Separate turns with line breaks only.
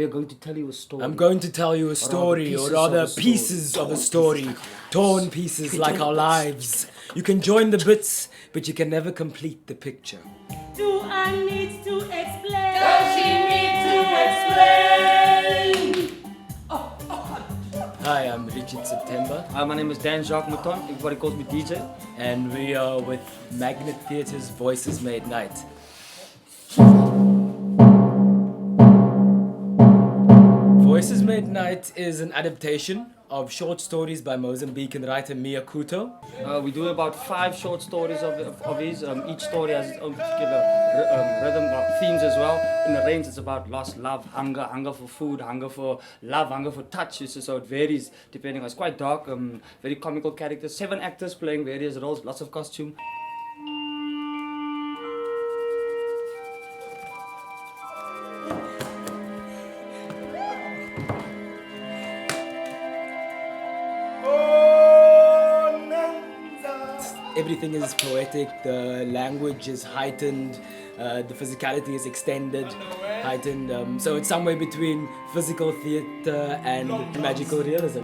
we're going to tell you a story.
I'm going to tell you a story, or rather pieces of a story, torn pieces like our lives. You can join the bits, but you can never complete the picture.
Do I need to explain?
Does she need to explain?
Hi, I'm Richard September,
My name is Dan Jacques Mouton. Everybody calls me DJ.
and we are with Magnet Theatre's Voices Made Night. Voices Made Night is an adaptation of short stories by Mozambican writer Mia Couto.
We do about 5 short stories of these. Each story has its own particular rhythm, themes as well. In the range, it's about loss, love, hunger, hunger for food, hunger for love, hunger for touch. So it varies depending on. It's quite dark, very comical characters. 7 actors playing various roles, lots of costume.
Everything is poetic, the language is heightened, the physicality is extended, heightened. So it's somewhere between physical theatre and magical realism.